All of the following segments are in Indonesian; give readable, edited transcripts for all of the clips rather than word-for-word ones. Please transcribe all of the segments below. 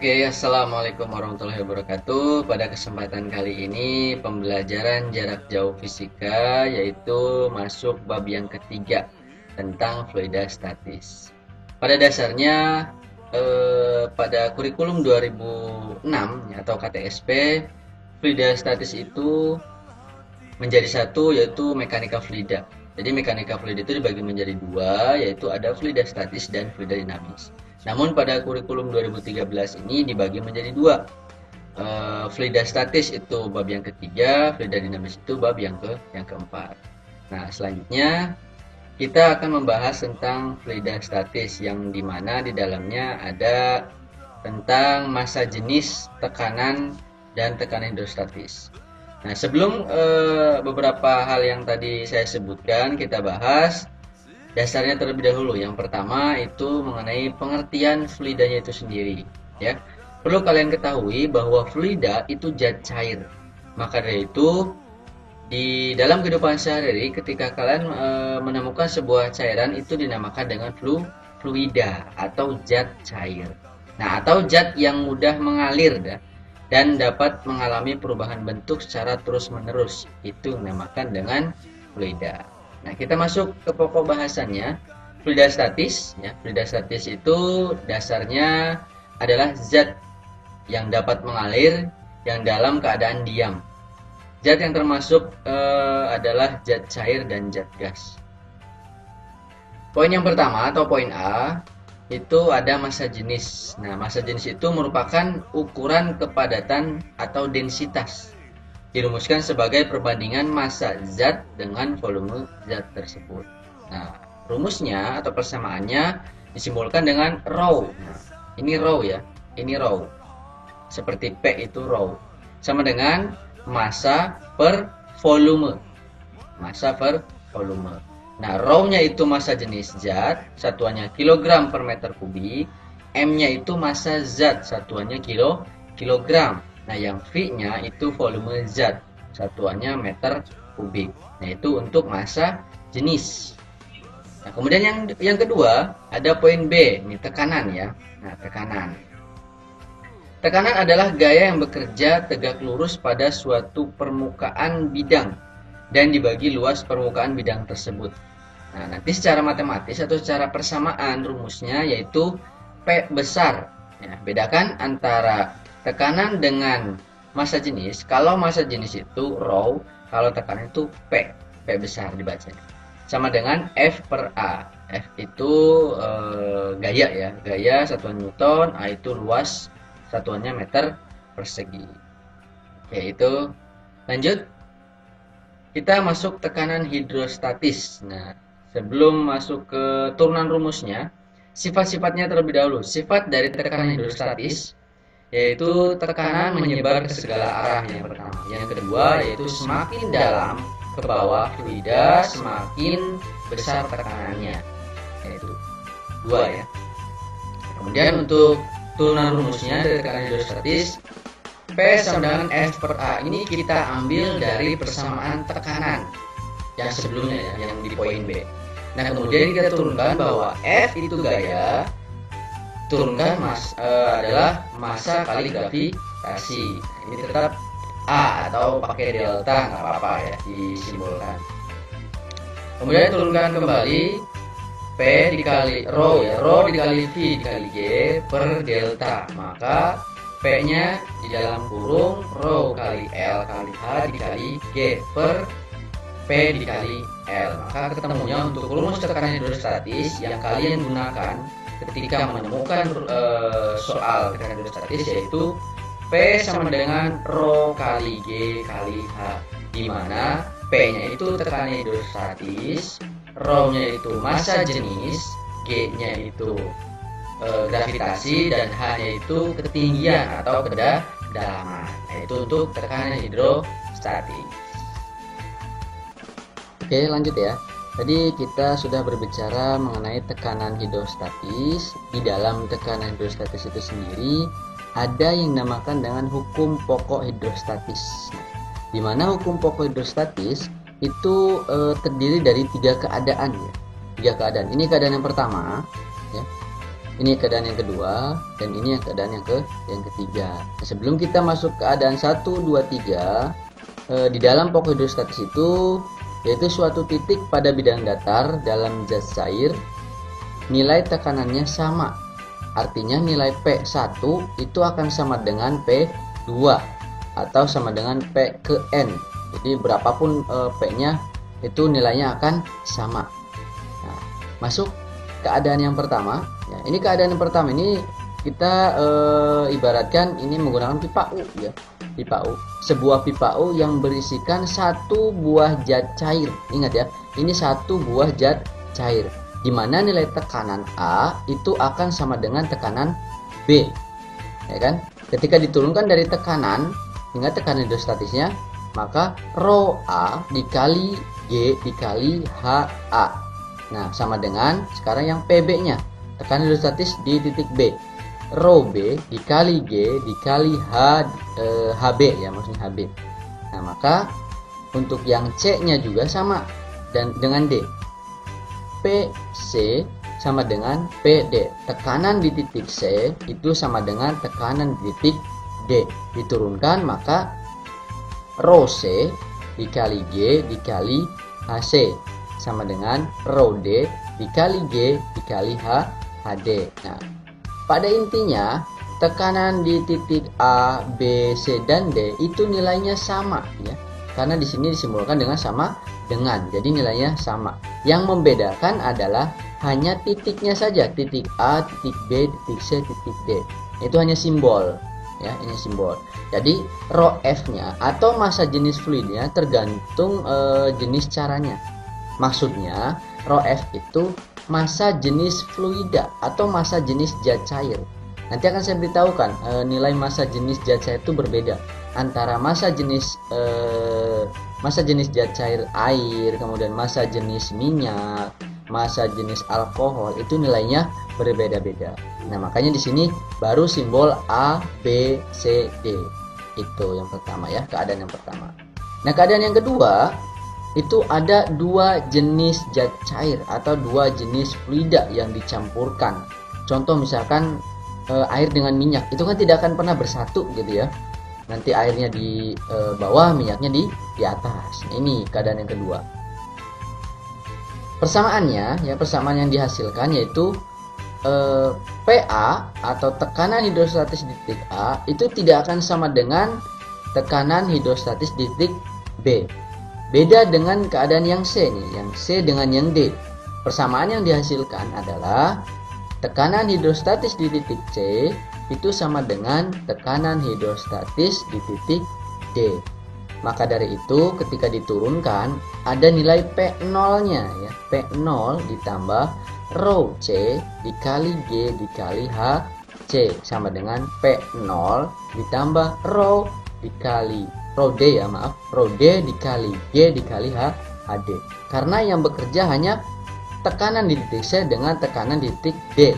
Oke, Assalamualaikum warahmatullahi wabarakatuh. Pada kesempatan kali ini pembelajaran jarak jauh fisika, yaitu masuk bab yang ketiga tentang fluida statis. Pada dasarnya pada kurikulum 2006 atau KTSP, fluida statis itu menjadi satu, yaitu mekanika fluida. Jadi mekanika fluida itu dibagi menjadi dua, yaitu ada fluida statis dan fluida dinamis. Namun pada kurikulum 2013 ini dibagi menjadi dua. Fluida statis itu bab yang ketiga, fluida dinamis itu bab yang keempat. Nah, selanjutnya kita akan membahas tentang fluida statis, yang dimana di dalamnya ada tentang massa jenis, tekanan, dan tekanan hidrostatis. Nah, sebelum beberapa hal yang tadi saya sebutkan kita bahas dasarnya terlebih dahulu. Yang pertama itu mengenai pengertian fluidanya itu sendiri, ya. Perlu kalian ketahui bahwa fluida itu zat cair. Maka dari itu di dalam kehidupan sehari-hari ketika kalian menemukan sebuah cairan itu dinamakan dengan fluida atau zat cair. Nah, atau zat yang mudah mengalir dan dapat mengalami perubahan bentuk secara terus-menerus, itu dinamakan dengan fluida. Nah, kita masuk ke pokok bahasannya. Fluida statis, ya. Fluida statis itu dasarnya adalah zat yang dapat mengalir yang dalam keadaan diam. Zat yang termasuk adalah zat cair dan zat gas. Poin yang pertama atau poin A itu ada massa jenis. Nah, massa jenis itu merupakan ukuran kepadatan atau densitas. Dirumuskan sebagai perbandingan massa zat dengan volume zat tersebut. Nah, rumusnya atau persamaannya disimbolkan dengan rho. Nah, ini rho ya, ini rho. Seperti P itu rho. Sama dengan massa per volume. Massa per volume. Nah, rho-nya itu massa jenis zat, satuannya kilogram per meter kubik. M-nya itu massa zat, satuannya kilogram. Nah, yang V-nya itu volume zat, satuannya meter kubik. Nah, itu untuk massa jenis. Nah, kemudian yang kedua ada poin B, ini tekanan ya. Nah, tekanan. Tekanan adalah gaya yang bekerja tegak lurus pada suatu permukaan bidang dan dibagi luas permukaan bidang tersebut. Nah, nanti secara matematis atau secara persamaan rumusnya yaitu P besar. Ya, bedakan antara tekanan dengan massa jenis. Kalau massa jenis itu rho, kalau tekanan itu P besar dibacanya. Sama dengan F per A. F itu gaya ya, gaya satuan Newton, A itu luas, satuannya meter persegi. Oke, itu lanjut. Kita masuk tekanan hidrostatis. Nah, sebelum masuk ke turunan rumusnya, sifat-sifatnya terlebih dahulu. Sifat dari tekanan hidrostatis yaitu tekanan menyebar ke segala arah, yang pertama. Yang kedua yaitu semakin dalam ke bawah fluida semakin besar tekanannya, yaitu dua ya. Kemudian untuk turunan rumusnya dari tekanan hidrostatis, P sama dengan F per A. Ini kita ambil dari persamaan tekanan yang sebelumnya ya, yang di poin B. Nah, kemudian kita turunkan bahwa F itu gaya, turunkan adalah massa kali gravitasi. Ini tetap A atau pakai delta nggak apa-apa ya, disimbolkan. Kemudian turunkan kembali P dikali rho ya, rho dikali V dikali G per delta. Maka P-nya di dalam kurung rho kali L kali H dikali G per P dikali L. Maka ketemunya untuk rumus tekanan hidrostatis yang kalian gunakan ketika menemukan soal tekanan hidrostatis yaitu P sama dengan rho kali G kali H, di mana P-nya itu tekanan hidrostatis, rho-nya itu massa jenis, G-nya itu gravitasi, dan H-nya itu ketinggian atau kedalaman. Itu untuk tekanan hidrostatis. Oke, lanjut ya. Tadi kita sudah berbicara mengenai tekanan hidrostatis. Di dalam tekanan hidrostatis itu sendiri ada yang dinamakan dengan hukum pokok hidrostatis. Di mana hukum pokok hidrostatis itu terdiri dari tiga keadaan ya. Tiga keadaan. Ini keadaan yang pertama ya. Ini keadaan yang kedua, dan ini yang keadaan yang ketiga. Nah, sebelum kita masuk keadaan 1, 2, 3, di dalam pokok hidrostatis itu yaitu suatu titik pada bidang datar dalam zat cair, nilai tekanannya sama. Artinya nilai P1 itu akan sama dengan P2 atau sama dengan P ke N. Jadi berapapun P-nya itu nilainya akan sama. Nah, masuk keadaan yang pertama. Ya, ini keadaan yang pertama ini kita ibaratkan ini menggunakan pipa U ya. Pipa U. Sebuah pipa U yang berisikan satu buah zat cair. Ingat ya, ini satu buah zat cair. Di mana nilai tekanan A itu akan sama dengan tekanan B. Ya kan? Ketika diturunkan dari tekanan, ingat tekanan hidrostatisnya, maka rho A dikali G dikali HA. Nah, sama dengan sekarang yang PB-nya, tekanan hidrostatis di titik B. Rho B dikali G dikali HB ya, maksudnya HB. Nah, maka untuk yang C-nya juga sama dan dengan D. PC sama dengan PD. Tekanan di titik C itu sama dengan tekanan di titik D. Diturunkan maka rho C dikali G dikali HC sama dengan rho D dikali G dikali HD. Nah, pada intinya tekanan di titik A, B, C dan D itu nilainya sama ya. Karena di sini disimbolkan dengan sama dengan. Jadi nilainya sama. Yang membedakan adalah hanya titiknya saja, titik A, titik B, titik C, titik D. Itu hanya simbol ya, ini simbol. Jadi rho F-nya atau massa jenis fluidnya tergantung jenis caranya. Maksudnya rho F itu massa jenis fluida atau massa jenis zat cair. Nanti akan saya beritahukan nilai massa jenis zat cair itu berbeda antara massa jenis zat cair air, kemudian massa jenis minyak, massa jenis alkohol, itu nilainya berbeda-beda. Nah, makanya di sini baru simbol A, B, C, D. Itu yang pertama ya, keadaan yang pertama. Nah, keadaan yang kedua itu ada dua jenis zat cair atau dua jenis fluida yang dicampurkan. Contoh misalkan air dengan minyak, itu kan tidak akan pernah bersatu gitu ya. Nanti airnya di bawah, minyaknya di atas. Nah, ini keadaan yang kedua. Persamaannya ya, persamaan yang dihasilkan yaitu PA atau tekanan hidrostatis di titik A itu tidak akan sama dengan tekanan hidrostatis di titik B. Beda dengan keadaan yang C nih, yang C dengan yang D. Persamaan yang dihasilkan adalah tekanan hidrostatis di titik C itu sama dengan tekanan hidrostatis di titik D. Maka dari itu ketika diturunkan ada nilai P0-nya ya. P0 ditambah rho C dikali G dikali HC sama dengan P0 ditambah rho dikali rho D ya, maaf, rho D dikali G dikali HD. Karena yang bekerja hanya tekanan di titik C dengan tekanan di titik D.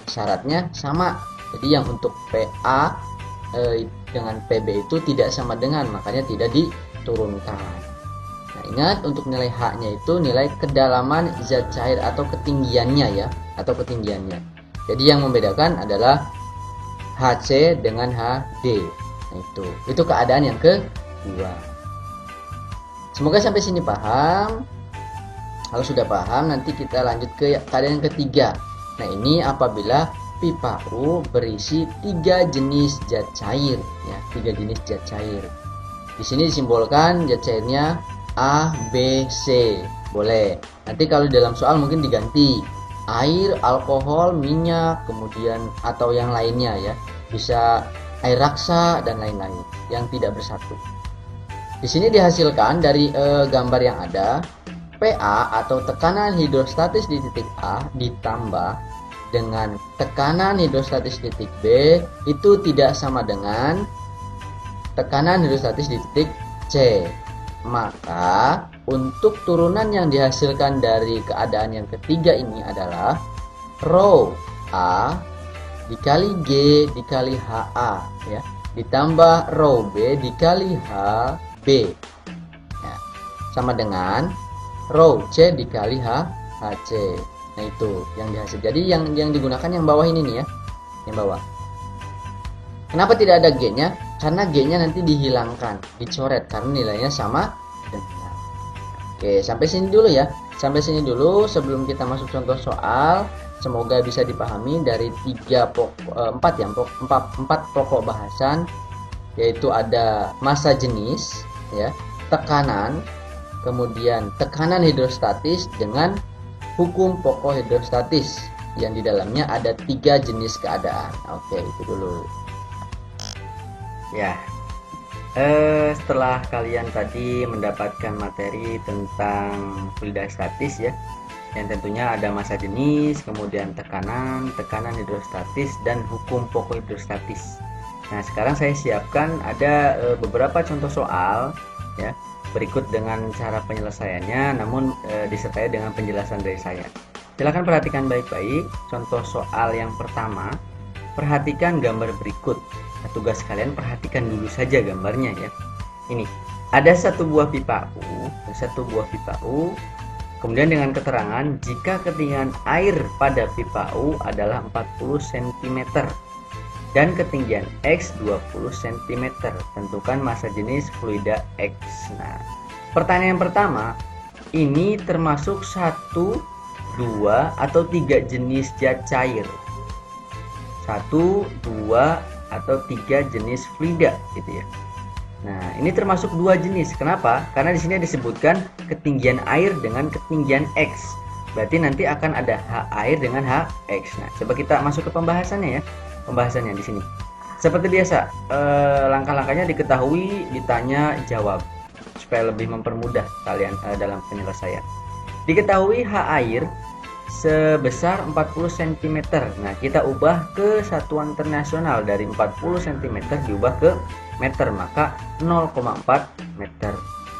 Syaratnya sama. Jadi yang untuk PA dengan PB itu tidak sama dengan, makanya tidak diturunkan. Nah, ingat untuk nilai H-nya itu nilai kedalaman zat cair atau ketinggiannya ya, atau ketinggiannya. Jadi yang membedakan adalah HC dengan HD. Nah, itu keadaan yang kedua. Semoga sampai sini paham. Kalau sudah paham, nanti kita lanjut ke keadaan yang ketiga. Nah, ini apabila pipa U berisi 3 jenis zat cair ya, 3 jenis zat cair. Di sini disimbolkan zat cairnya A, B, C. Boleh. Nanti kalau dalam soal mungkin diganti air, alkohol, minyak, kemudian atau yang lainnya ya. Bisa air raksa dan lain-lain yang tidak bersatu. Di sini dihasilkan dari gambar yang ada, PA atau tekanan hidrostatis di titik A ditambah dengan tekanan hidrostatis di titik B itu tidak sama dengan tekanan hidrostatis di titik C. Maka untuk turunan yang dihasilkan dari keadaan yang ketiga ini adalah rho A dikali G dikali HA ya, ditambah rho B dikali HB ya, sama dengan rho C dikali HC. Nah itu yang dihasil. Jadi yang digunakan yang bawah ini nih ya, yang bawah. Kenapa tidak ada G-nya? Karena G-nya nanti dihilangkan, dicoret karena nilainya sama dengan. Oke, sampai sini dulu ya. Sampai sini dulu sebelum kita masuk contoh soal. Semoga bisa dipahami dari empat pokok bahasan, yaitu ada massa jenis, ya, tekanan, kemudian tekanan hidrostatis dengan hukum pokok hidrostatis yang di dalamnya ada 3 jenis keadaan. Oke, itu dulu. Ya, setelah kalian tadi mendapatkan materi tentang fluida statis ya, yang tentunya ada massa jenis, kemudian tekanan hidrostatis, dan hukum pokok hidrostatis. Nah, sekarang saya siapkan ada beberapa contoh soal ya, berikut dengan cara penyelesaiannya, namun disertai dengan penjelasan dari saya. Silakan perhatikan baik-baik. Contoh soal yang pertama, perhatikan gambar berikut. Nah, tugas kalian perhatikan dulu saja gambarnya ya. Ini ada satu buah pipa U, kemudian dengan keterangan jika ketinggian air pada pipa U adalah 40 cm dan ketinggian X 20 cm, tentukan massa jenis fluida X. Nah, pertanyaan pertama, ini termasuk 1, 2, atau 3 jenis zat cair? 1, 2, atau 3 jenis fluida gitu ya. Nah, ini termasuk 2 jenis. Kenapa? Karena di sini disebutkan ketinggian air dengan ketinggian X. Berarti nanti akan ada H air dengan H X. Nah, coba kita masuk ke pembahasannya ya. Pembahasannya di sini. Seperti biasa, langkah-langkahnya diketahui, ditanya, jawab supaya lebih mempermudah kalian dalam penyelesaian. Diketahui H air sebesar 40 cm. Nah, kita ubah ke satuan internasional, dari 40 cm diubah ke meter, maka 0,4 meter.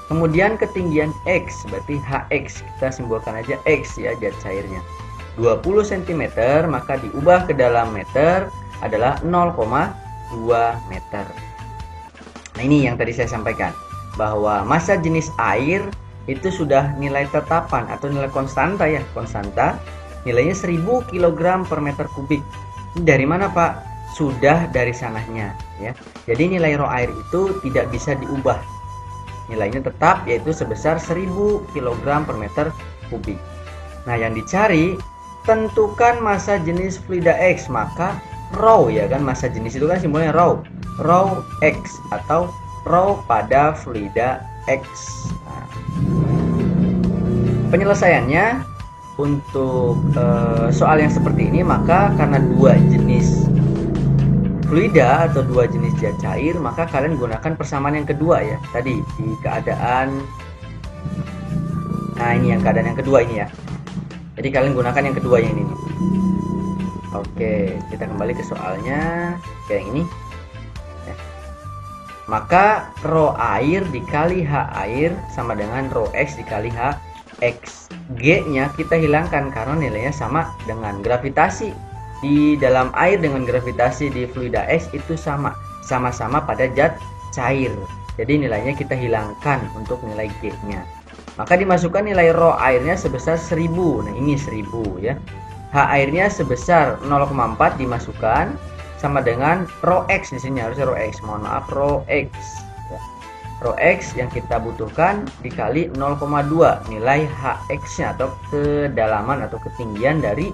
Kemudian ketinggian X, berarti HX, kita simbolkan aja X ya, zat cairnya 20 cm, maka diubah ke dalam meter adalah 0,2 meter. Nah, ini yang tadi saya sampaikan, bahwa massa jenis air itu sudah nilai tetapan atau nilai konstanta ya, konstanta, nilainya 1000 kg per meter kubik. Ini dari mana Pak? Sudah dari sananya ya. Jadi nilai rho air itu tidak bisa diubah, nilainya tetap, yaitu sebesar 1000 kg per meter kubik. Nah, yang dicari tentukan massa jenis fluida X, maka rho ya kan, massa jenis itu kan simbolnya rho X atau rho pada fluida X. Nah, penyelesaiannya untuk soal yang seperti ini, maka karena 2 jenis fluida atau 2 jenis zat cair, maka kalian gunakan persamaan yang kedua ya, tadi di keadaan. Nah, ini yang keadaan yang kedua ini ya, jadi kalian gunakan yang kedua yang ini nih. Oke, kita kembali ke soalnya kayak yang ini ya. Maka rho air dikali H air sama dengan rho X dikali H X. G nya kita hilangkan karena nilainya sama dengan gravitasi di dalam air dengan gravitasi di fluida X itu sama-sama pada zat cair. Jadi nilainya kita hilangkan untuk nilai G nya. Maka dimasukkan nilai rho airnya sebesar 1000. Nah, ini 1000 ya. H airnya sebesar 0,4 dimasukkan sama dengan rho X, di sini harusnya rho X. Mohon maaf, rho X. Ya. Rho X yang kita butuhkan dikali 0,2 nilai HX-nya atau kedalaman atau ketinggian dari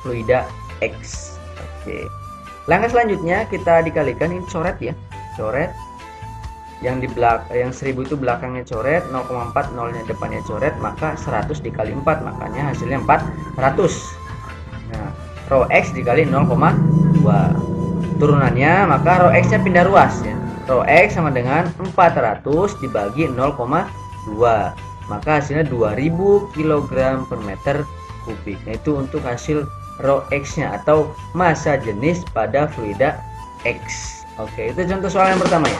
fluida X. Oke. Langkah selanjutnya kita dikalikan, ini coret ya. Coret. Yang di yang 1000 itu belakangnya coret, 0,4 nolnya depannya coret, maka 100 dikali 4, makanya hasilnya 400. Nah, rho X dikali 0,2. Turunannya maka rho X nya pindah ruas ya. Rho X sama dengan 400 dibagi 0,2, maka hasilnya 2000 kg per meter kubik. Nah, itu untuk hasil rho X nya atau massa jenis pada fluida X. Oke, itu contoh soal yang pertama ya.